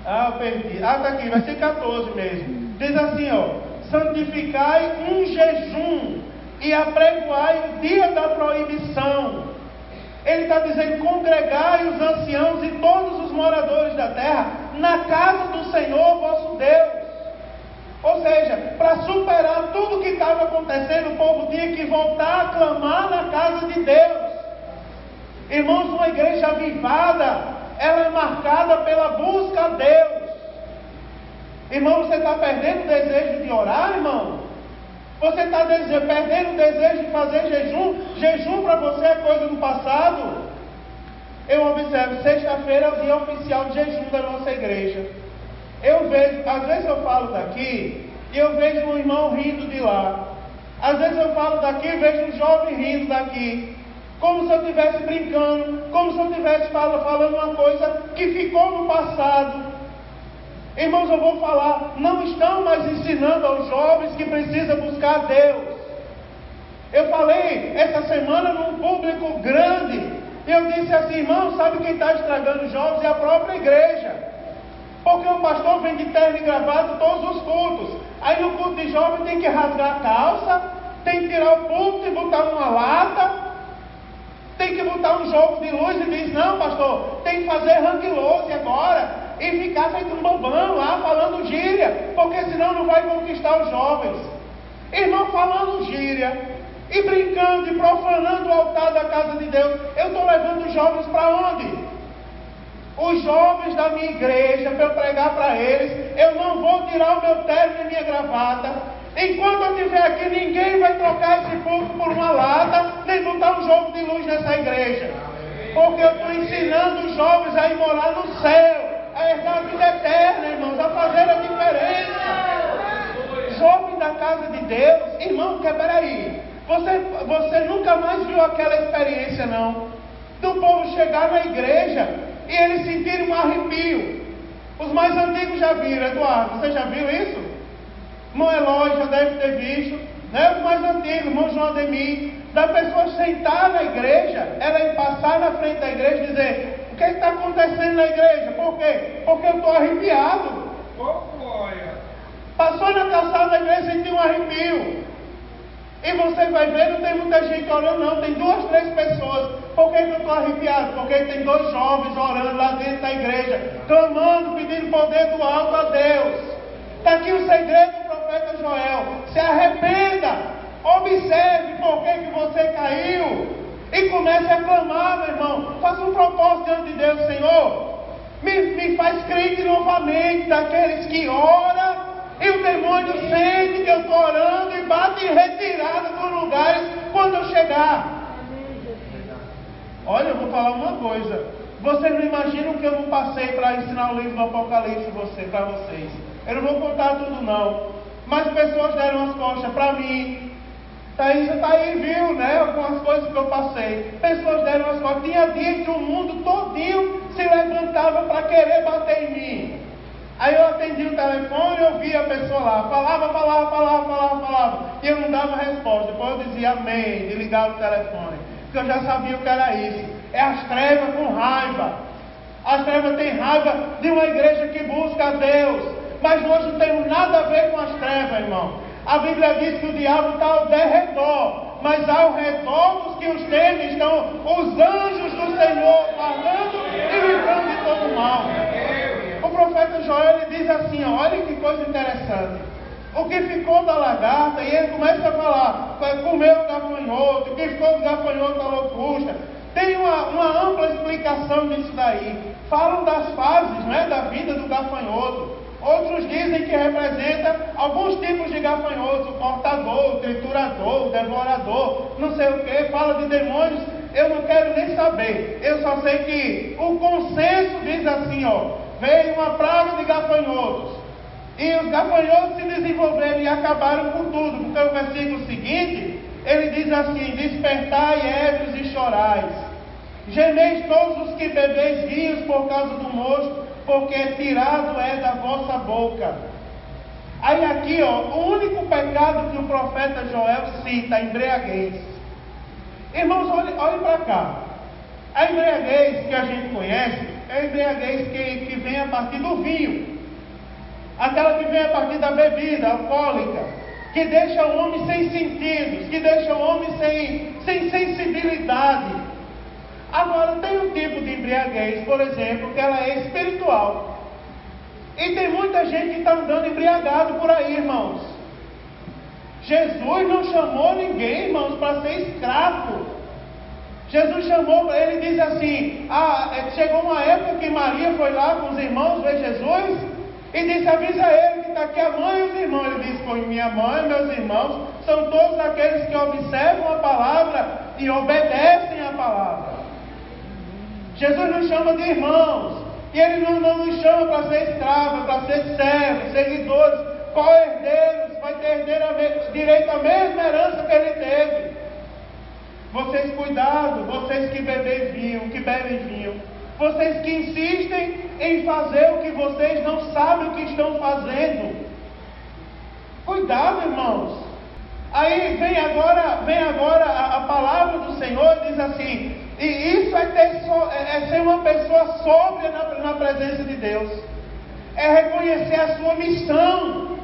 [SPEAKER 1] eu perdi. Está aqui, versículo 14 mesmo. Diz assim, santificai um jejum e apregoai o dia da proibição. Ele está dizendo: congregai os anciãos e todos os moradores da terra na casa do Senhor vosso Deus. Ou seja, para superar tudo o que estava acontecendo, o povo tinha que voltar a clamar na casa de Deus. Irmãos, uma igreja avivada, ela é marcada pela busca a Deus. Irmão, você está perdendo o desejo de orar, irmão? Você está perdendo o desejo de fazer jejum? Jejum para você é coisa do passado. Eu observo, sexta-feira é o dia oficial de jejum da nossa igreja. Eu vejo, às vezes eu falo daqui e eu vejo um irmão rindo de lá. Às vezes eu falo daqui e vejo um jovem rindo daqui. Como se eu estivesse brincando, como se eu estivesse falando uma coisa que ficou no passado. Irmãos, eu vou falar, não estão mais ensinando aos jovens que precisam buscar Deus. Eu falei essa semana num público grande, e eu disse assim, irmão, sabe quem está estragando os jovens? É a própria igreja. Porque o pastor vem de terno e gravata todos os cultos. Aí no culto de jovem tem que rasgar a calça, tem que tirar o púlpito e botar uma lata, tem que botar um jogo de luz e diz, não pastor, tem que fazer hang loose agora, e ficar feito um bobão lá, falando gíria, porque senão não vai conquistar os jovens. Irmão, falando gíria, e brincando e profanando o altar da casa de Deus, eu estou levando os jovens para onde? Os jovens da minha igreja, para eu pregar para eles, eu não vou tirar o meu terno e minha gravata. Enquanto eu estiver aqui, ninguém vai trocar esse púlpito por uma lata, nem botar um jogo de luz nessa igreja. Porque eu estou ensinando os jovens a ir morar no céu, a herdar a vida eterna, irmãos, a fazer a diferença. Jovem da casa de Deus, irmão, peraí, você nunca mais viu aquela experiência, não? Do povo chegar na igreja e eles sentirem um arrepio. Os mais antigos já viram, Eduardo, você já viu isso? Irmão Eloy já deve ter visto, né? Os mais antigos, irmão João Ademir, da pessoa sentar na igreja, ela ir passar na frente da igreja e dizer, o que está acontecendo na igreja? Por quê? Porque eu estou arrepiado. Passou na calçada da igreja e sentiu um arrepio. E você vai ver, não tem muita gente orando não, tem 2, 3 pessoas. Por que eu estou arrepiado? Porque tem 2 jovens orando lá dentro da igreja, clamando, pedindo poder do alto a Deus. Está aqui o segredo do profeta Joel. Se arrependa, observe por que você caiu e comece a clamar, meu irmão. Faça um propósito diante de Deus, Senhor. Me faz crente novamente daqueles que oram. E o demônio sente que eu estou orando e bate em retirada dos lugares quando eu chegar. Olha, eu vou falar uma coisa. Vocês não imaginam o que eu não passei para ensinar o livro do Apocalipse para vocês. Eu não vou contar tudo não. Mas pessoas deram as costas para mim. Thaís está aí, viu, né? Algumas coisas que eu passei. Pessoas deram as costas. Tinha dia que o mundo todinho se levantava para querer bater em mim. Aí eu atendi o telefone e ouvi a pessoa lá, falava, e eu não dava resposta. Depois eu dizia amém, e ligava o telefone, porque eu já sabia o que era isso. É as trevas com raiva. As trevas têm raiva de uma igreja que busca a Deus, mas nós não temos nada a ver com as trevas, irmão. A Bíblia diz que o diabo está ao derredor, mas ao redor dos que os temem estão os anjos do Senhor, guardando e livrando de todo o mal. O profeta Joel ele diz assim, olha que coisa interessante. O que ficou da lagarta, e ele começa a falar, comeu o gafanhoto, o que ficou do gafanhoto a locusta. Tem uma ampla explicação disso daí. Falam das fases, né, da vida do gafanhoto. Outros dizem que representa alguns tipos de gafanhotos, o cortador, o triturador, o devorador, não sei o que, fala de demônios, eu não quero nem saber. Eu só sei que o consenso diz assim, veio uma praga de gafanhotos, e os gafanhotos se desenvolveram e acabaram com tudo, porque o versículo seguinte, ele diz assim, despertai ébrios e chorais, gemeis todos os que bebeis vinhos por causa do mosto, porque tirado é da vossa boca. Aí aqui, o único pecado que o profeta Joel cita, a embriaguez. Irmãos, olhem para cá. A embriaguez que a gente conhece, é a embriaguez que vem a partir do vinho. Aquela que vem a partir da bebida alcoólica, que deixa o homem sem sentidos, que deixa o homem sem sensibilidade. Agora, tem um tipo de embriaguez, por exemplo, que ela é espiritual. E tem muita gente que está andando embriagado por aí, irmãos. Jesus não chamou ninguém, irmãos, para ser escravo. Jesus chamou, ele diz assim, chegou uma época que Maria foi lá com os irmãos ver Jesus, e disse, avisa ele que está aqui a mãe e os irmãos. Ele disse, pois minha mãe e meus irmãos são todos aqueles que observam a palavra e obedecem a palavra. Jesus nos chama de irmãos, e Ele não nos chama para ser escravo, para ser servos, seguidores, co-herdeiros, vai ter direito à mesma herança que Ele teve. Vocês cuidado, vocês que bebem vinho, Vocês que insistem em fazer o que vocês não sabem o que estão fazendo. Cuidado, irmãos. Aí vem agora a palavra do Senhor e diz assim: e isso é ser uma pessoa sóbria na presença de Deus. É reconhecer a sua missão.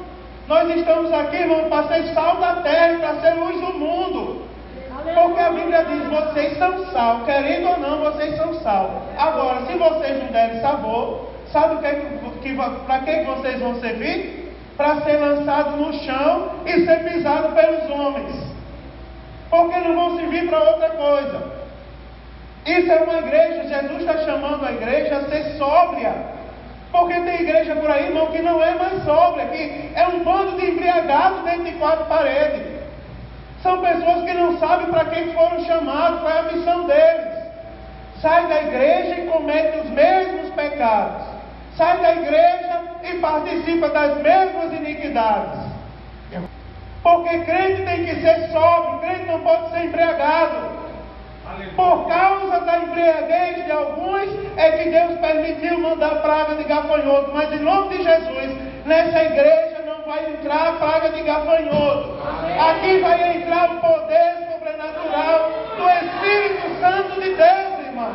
[SPEAKER 1] Nós estamos aqui, irmão, para ser sal da terra, para ser luz do mundo. Porque a Bíblia diz: vocês são sal, querendo ou não, vocês são sal. Agora, se vocês não derem sabor, sabe para que vocês vão servir? Para ser lançado no chão e ser pisado pelos homens. Porque não vão servir para outra coisa. Isso é uma igreja. Jesus está chamando a igreja a ser sóbria. Porque tem igreja por aí, irmão, que não é mais sóbria, que é um bando de embriagados dentro de quatro paredes. São pessoas que não sabem para quem foram chamados, qual é a missão deles. Sai da igreja e comete os mesmos pecados. Sai da igreja e participa das mesmas iniquidades. Porque crente tem que ser sóbrio, crente não pode ser embriagado. Por causa da embriaguez de alguns, é que Deus permitiu mandar praga de gafanhotos. Mas em nome de Jesus, nessa igreja não vai entrar a praga de gafanhotos. Aqui vai entrar o poder sobrenatural do Espírito Santo de Deus, irmão.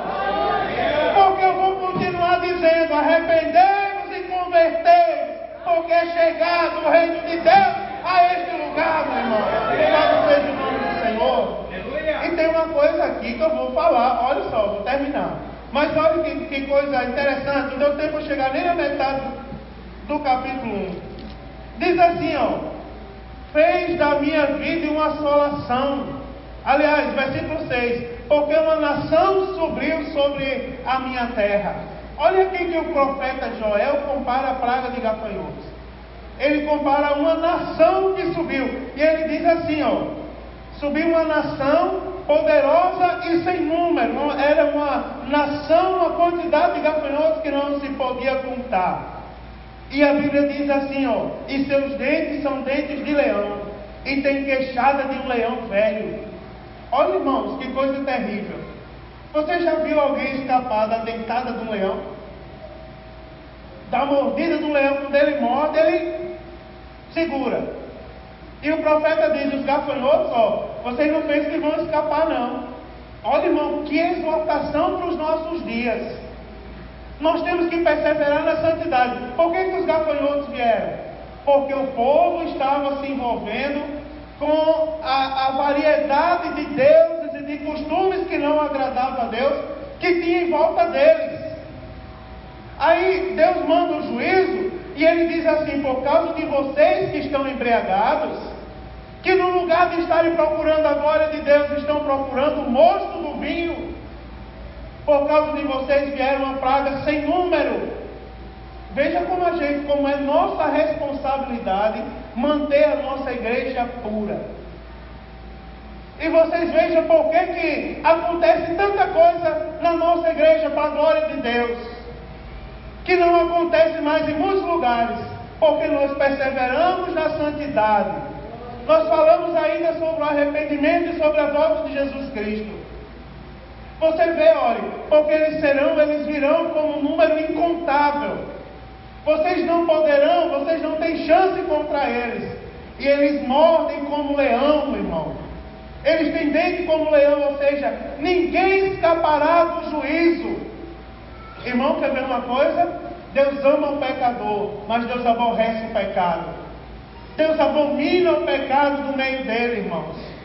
[SPEAKER 1] Porque eu vou continuar dizendo: arrependei-vos e convertei-vos, porque é chegado o reino de Deus a este lugar, meu irmão. Louvado seja o nome do Senhor. E tem uma coisa aqui que eu vou falar, olha só, vou terminar. Mas olha que coisa interessante, não deu tempo para chegar nem na metade do capítulo 1. Diz assim, ó: fez da minha vida uma assolação. Aliás, versículo 6: porque uma nação subiu sobre a minha terra. Olha aqui que o profeta Joel compara a praga de gafanhotos. Ele compara uma nação que subiu. E ele diz assim, ó: subiu uma nação poderosa e sem número. Era uma nação, uma quantidade de gafanhotos que não se podia contar. E a Bíblia diz assim, ó: e seus dentes são dentes de leão, e tem queixada de um leão velho. Olha, irmãos, que coisa terrível. Você já viu alguém escapar da dentada de um leão? Da mordida de um leão? Quando ele morde, ele segura. E o profeta diz: os gafanhotos, ó, vocês não pensam que vão escapar, não. Olha, irmão, que exortação para os nossos dias. Nós temos que perseverar na santidade. Por que os gafanhotos vieram? Porque o povo estava se envolvendo com a variedade de deuses e de costumes que não agradavam a Deus, que tinha em volta deles. Aí Deus manda o juízo, e ele diz assim: por causa de vocês que estão embriagados, que no lugar de estarem procurando a glória de Deus, estão procurando o mosto do vinho. Por causa de vocês vieram uma praga sem número. Veja como é nossa responsabilidade manter a nossa igreja pura. E vocês vejam por que acontece tanta coisa na nossa igreja para a glória de Deus, que não acontece mais em muitos lugares, porque nós perseveramos na santidade. Nós falamos ainda sobre o arrependimento e sobre a volta de Jesus Cristo. Você vê, olha, porque eles virão como um número incontável. Vocês não poderão, vocês não têm chance contra eles. E eles mordem como leão, meu irmão. Eles têm dente como leão, ou seja, ninguém escapará do juízo. Irmão, quer ver uma coisa? Deus ama o pecador, mas Deus aborrece o pecado. Deus abomina o pecado do meio dele, irmãos.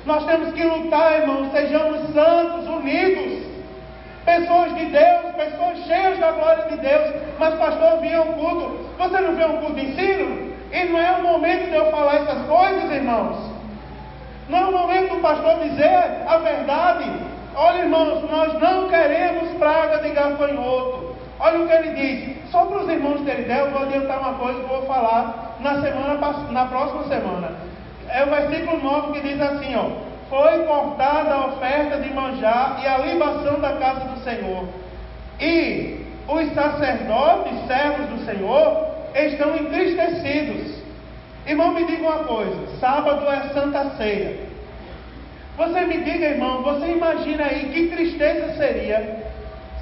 [SPEAKER 1] Nós temos que lutar, irmãos, sejamos santos, unidos. Pessoas de Deus, pessoas cheias da glória de Deus. Mas pastor, vinha um culto. Você não vê um culto de ensino? E não é o momento de eu falar essas coisas, irmãos. Não é o momento do pastor dizer a verdade. Olha, irmãos, nós não queremos praga de gafanhoto. Olha o que ele diz. Só para os irmãos terem ideia, eu vou adiantar uma coisa que eu vou falar na próxima semana. É o versículo 9 que diz assim, ó: foi cortada a oferta de manjar e a libação da casa do Senhor. E os sacerdotes, servos do Senhor, estão entristecidos. Irmão, me diga uma coisa: sábado é Santa Ceia. Você me diga, irmão, você imagina aí que tristeza seria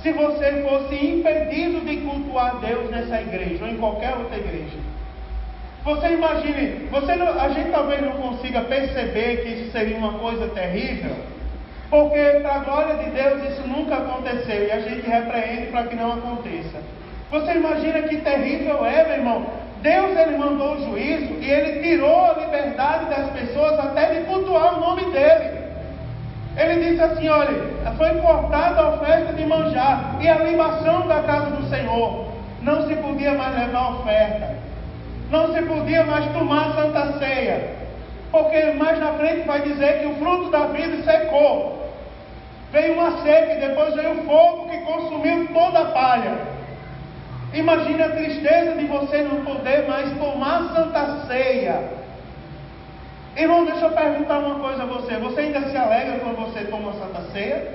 [SPEAKER 1] se você fosse impedido de cultuar Deus nessa igreja ou em qualquer outra igreja? Você imagine, a gente talvez não consiga perceber que isso seria uma coisa terrível, porque para a glória de Deus isso nunca aconteceu e a gente repreende para que não aconteça. Você imagina que terrível é, meu irmão? Deus, Ele mandou o juízo e Ele tirou a liberdade das pessoas até de cultuar o nome dEle. Ele disse assim, olha, foi cortada a oferta de manjar e a libação da casa do Senhor. Não se podia mais levar oferta. Não se podia mais tomar a Santa Ceia. Porque mais na frente vai dizer que o fruto da vida secou. Veio uma seca e depois veio o fogo que consumiu toda a palha. Imagine a tristeza de você não poder mais tomar a Santa Ceia. Irmão, deixa eu perguntar uma coisa a você. Você ainda se alegra quando você toma a Santa Ceia?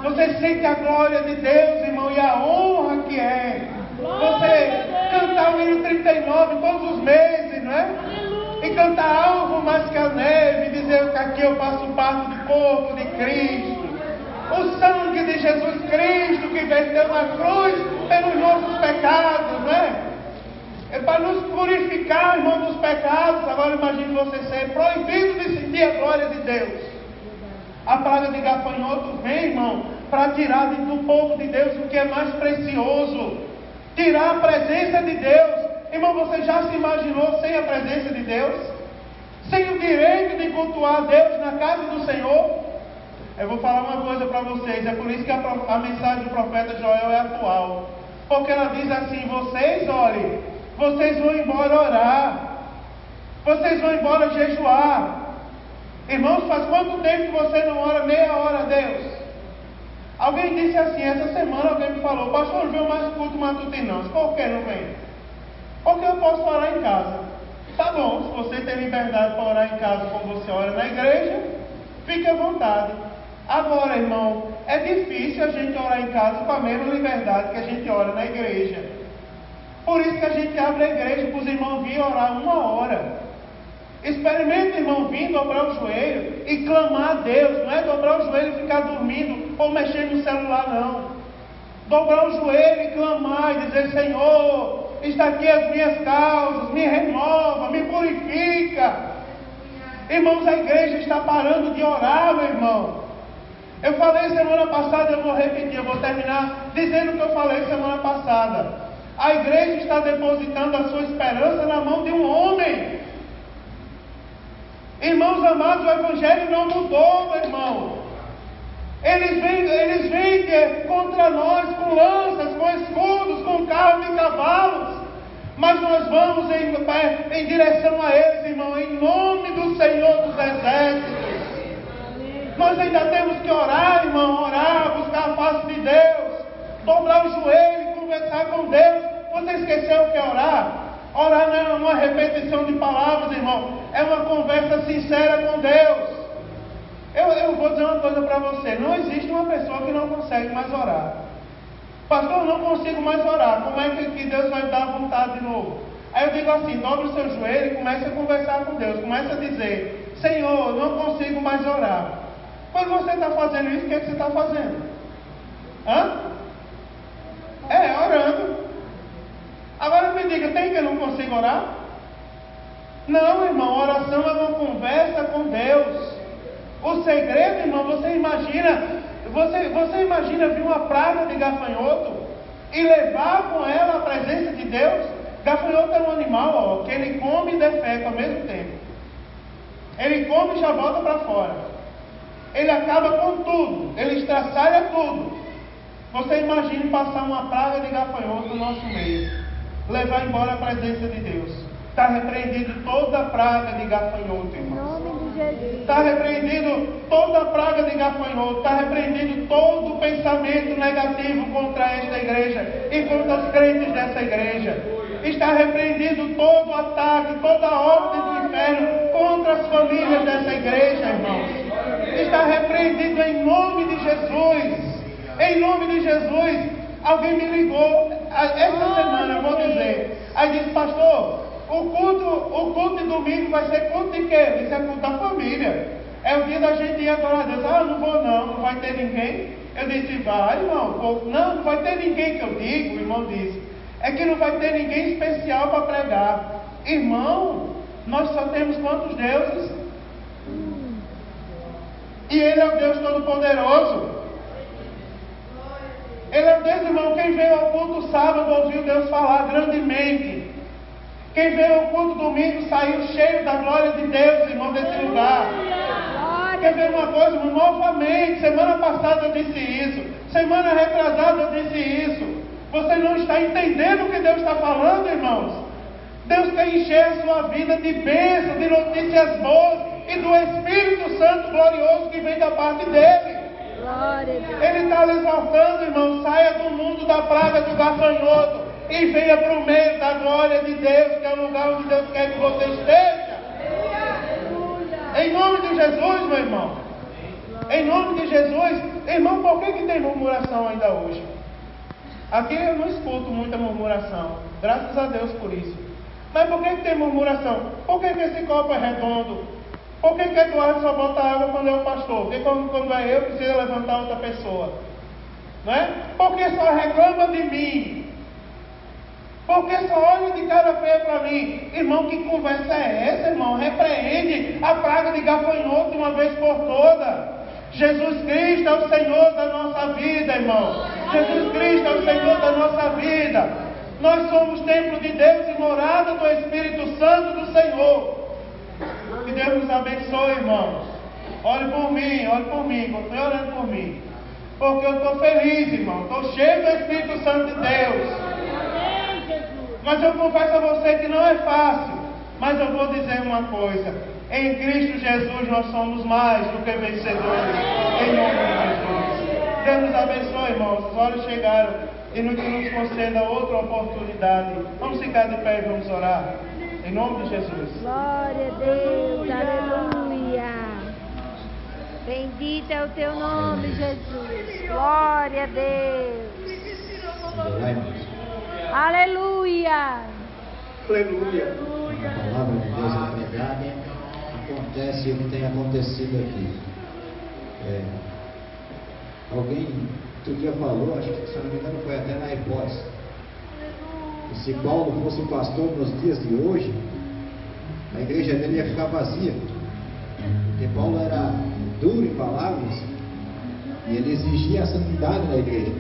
[SPEAKER 1] Você sente a glória de Deus, irmão, e a honra que é você cantar o hino 39 todos os meses, não é? E cantar algo mais que a neve, dizer que aqui eu faço parte do corpo de Cristo. O sangue de Jesus Cristo que verteu na cruz pelos nossos pecados, não é? É para nos purificar, irmão, dos pecados. Agora imagine você ser proibido de sentir a glória de Deus. A praga de gafanhotos vem, irmão, para tirar do povo de Deus o que é mais precioso. Tirar a presença de Deus. Irmão, você já se imaginou sem a presença de Deus? Sem o direito de cultuar Deus na casa do Senhor? Eu vou falar uma coisa para vocês. É por isso que a mensagem do profeta Joel é atual. Porque ela diz assim, vocês, olhem, vocês vão embora orar. Vocês vão embora jejuar. Irmãos, faz quanto tempo que você não ora meia hora a Deus? Alguém disse assim, essa semana alguém me falou, pastor, não veio mais culto matutino não. Por que não vem? Porque eu posso orar em casa. Tá bom, se você tem liberdade para orar em casa como você ora na igreja, fique à vontade. Agora, irmão, é difícil a gente orar em casa com a mesma liberdade que a gente ora na igreja. Por isso que a gente abre a igreja para os irmãos virem orar 1 hora. Experimente, irmão, vir dobrar o joelho e clamar a Deus. Não é dobrar o joelho e ficar dormindo ou mexendo no celular, não. Dobrar o joelho e clamar e dizer, Senhor, está aqui as minhas causas, me renova, me purifica. Irmãos, a igreja está parando de orar, meu irmão. Eu falei semana passada, eu vou repetir, eu vou terminar dizendo o que eu falei semana passada. A igreja está depositando a sua esperança na mão de um homem. Irmãos amados, o evangelho não mudou, meu irmão. Eles vêm contra nós com lanças, com escudos, com carros e cavalos. Mas nós vamos em direção a eles, irmão, em nome do Senhor dos Exércitos. Nós ainda temos que orar, irmão, orar, buscar a face de Deus, dobrar o joelho e conversar com Deus. Você esqueceu o que é orar? Orar não é uma repetição de palavras, irmão. É uma conversa sincera com Deus. Eu vou dizer uma coisa para você. Não existe uma pessoa que não consegue mais orar. Pastor, eu não consigo mais orar. Como é que Deus vai dar vontade de novo? Aí eu digo assim, dobre o seu joelho e comece a conversar com Deus. Comece a dizer, Senhor, não consigo mais orar. Quando você está fazendo isso, o que você está fazendo? Orando. Agora me diga, tem que eu não consigo orar? Não, irmão, oração é uma conversa com Deus. O segredo, irmão, você imagina vir uma praga de gafanhoto e levar com ela a presença de Deus? Gafanhoto é um animal, que ele come e defeca ao mesmo tempo. Ele come e já volta para fora. Ele acaba com tudo, ele estraçalha tudo. Você imagine passar uma praga de gafanhoto no nosso meio, levar embora a presença de Deus. Está repreendido toda a praga de gafanhoto, irmãos. Está repreendido toda a praga de gafanhoto. Está repreendido todo o pensamento negativo contra esta igreja e contra os crentes dessa igreja. Está repreendido todo o ataque, toda a ordem do inferno contra as famílias dessa igreja, irmãos. Está repreendido em nome de Jesus. Em nome de Jesus. Alguém me ligou esta semana, eu vou dizer. Aí disse, pastor, o culto de domingo vai ser culto de quê? Isso é culto da família. É o dia da gente ir adorar a Deus. Não vou não vai ter ninguém. Eu disse, vai, irmão. Não vai ter ninguém que eu digo. O irmão disse, é que não vai ter ninguém especial para pregar. Irmão, nós só temos quantos deuses? E Ele é o Deus Todo-Poderoso. Ele é o Deus, irmão. Quem veio ao culto sábado ouviu Deus falar grandemente. Quem veio ao culto domingo saiu cheio da glória de Deus, irmão, desse lugar. Quer ver uma coisa, irmão? Novamente, semana passada eu disse isso. Semana retrasada eu disse isso. Você não está entendendo o que Deus está falando, irmãos? Deus quer encher a sua vida de bênçãos, de notícias boas e do Espírito Santo glorioso que vem da parte dele. Ele está lhe exaltando, irmão. Saia do mundo da praga do gafanhoto e venha para o meio da glória de Deus, que é o lugar onde Deus quer que você esteja. Em nome de Jesus, meu irmão. Em nome de Jesus. Irmão, por que tem murmuração ainda hoje? Aqui eu não escuto muita murmuração. Graças a Deus por isso. Mas por que tem murmuração? Por que esse copo é redondo? Por que Eduardo só bota água quando é o pastor? Porque quando é eu, precisa levantar outra pessoa? Não é? Por que só reclama de mim? Por que só olha de cara feia para mim? Irmão, que conversa é essa, irmão? Repreende a praga de gafanhoto de uma vez por todas. Jesus Cristo é o Senhor da nossa vida, irmão. Jesus Cristo é o Senhor da nossa vida. Nós somos templo de Deus e morada do Espírito Santo do Senhor. Que Deus nos abençoe, irmãos. Olhe por mim, continue orando por mim. Porque eu estou feliz, irmão. Estou cheio do Espírito Santo de Deus. Mas eu confesso a você que não é fácil. Mas eu vou dizer uma coisa. Em Cristo Jesus nós somos mais do que vencedores. Em nome de Jesus. Deus nos abençoe, irmãos. As horas chegaram e nos conceda outra oportunidade. Vamos ficar de pé e vamos orar. Em nome de Jesus.
[SPEAKER 2] Glória a Deus, aleluia. Bendito é o teu nome, Jesus. Glória a Deus. Aleluia.
[SPEAKER 1] Aleluia.
[SPEAKER 3] A palavra de Deus é pregada. Acontece o que tem acontecido aqui. Alguém outro dia falou, acho que se não me engano foi até na hipótese, que se Paulo fosse pastor nos dias de hoje, a igreja dele ia ficar vazia, porque Paulo era duro em palavras e ele exigia a santidade da igreja.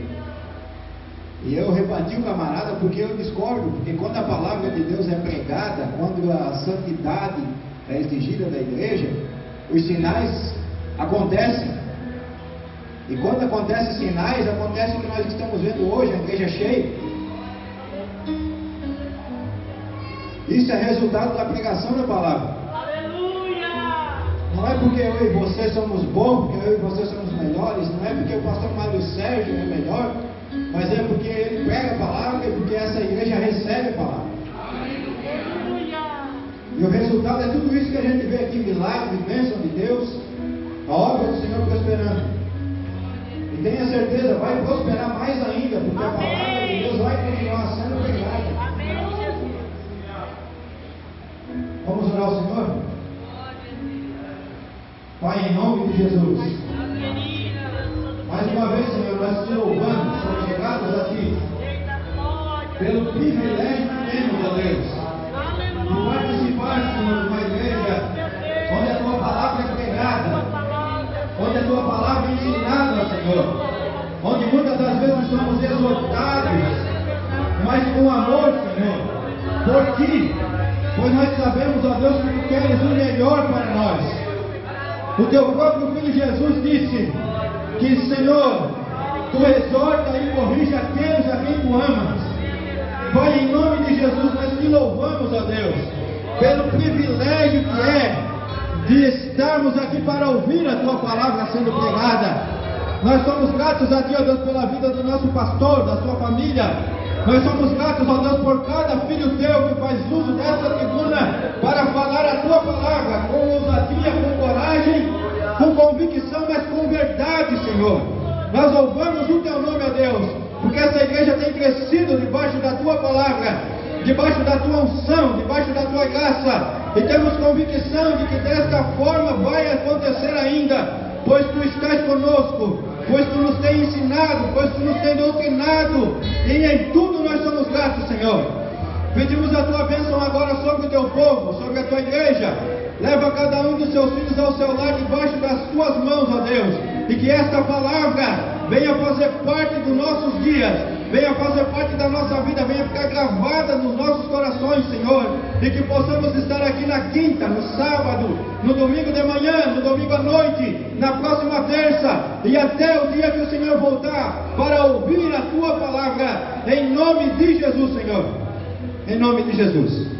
[SPEAKER 3] E eu rebati o camarada porque eu discordo, porque quando a palavra de Deus é pregada, quando a santidade é exigida da igreja, os sinais acontecem. E quando acontecem sinais, acontece o que nós estamos vendo hoje, a igreja cheia. Isso é resultado da pregação da palavra.
[SPEAKER 4] Aleluia!
[SPEAKER 3] Não é porque eu e você somos bons, porque eu e você somos melhores, não é porque o pastor Mário Sérgio é melhor, mas é porque ele prega a palavra e porque essa igreja recebe a palavra.
[SPEAKER 4] Aleluia!
[SPEAKER 3] E o resultado é tudo isso que a gente vê aqui, milagre, bênção de Deus, a obra do Senhor prosperando. E tenha certeza, vai prosperar mais ainda, porque a palavra de Deus vai continuar sendo pregada.
[SPEAKER 4] Amém, Jesus.
[SPEAKER 3] Vamos orar ao Senhor? Pai, em nome de Jesus, mais uma vez, Senhor, nós te louvamos, somos chegados aqui pelo privilégio que temos, ó Deus, de participar, Senhor, de uma igreja onde a tua palavra é pregada, onde a tua palavra é ensinada, Senhor, onde muitas das vezes somos exortados, mas com amor, Senhor, por ti, pois nós sabemos, ó Deus, que tu queres o melhor para nós. O teu próprio Filho Jesus disse que, Senhor, tu exorta e corrige aqueles a quem tu amas. Pai, em nome de Jesus, nós te louvamos, ó Deus, pelo privilégio que é de estarmos aqui para ouvir a tua palavra sendo pregada. Nós somos gratos a ti, ó Deus, pela vida do nosso pastor, da sua família. Nós somos gratos, ó Deus, por cada filho teu que faz uso dessa tribuna para falar a tua palavra com ousadia, com coragem, com convicção, mas com verdade, Senhor. Nós louvamos o teu nome, ó Deus, porque essa igreja tem crescido debaixo da tua palavra, debaixo da tua unção, debaixo da tua graça, e temos convicção de que desta forma vai acontecer ainda, pois tu estás conosco, pois Tu nos tem ensinado, pois Tu nos tem doutrinado, e em tudo nós somos gratos, Senhor. Pedimos a Tua bênção agora sobre o Teu povo, sobre a Tua igreja. Leva cada um dos Seus filhos ao Seu lar debaixo das Tuas mãos, ó Deus, e que esta palavra venha fazer parte dos nossos dias, venha fazer parte da nossa vida, venha ficar gravada nos nossos corações, Senhor, e que possamos estar aqui na quinta, no sábado, no domingo de manhã, no domingo à noite, na próxima terça, e até o dia que o Senhor voltar, para ouvir a Tua palavra, em nome de Jesus, Senhor, em nome de Jesus.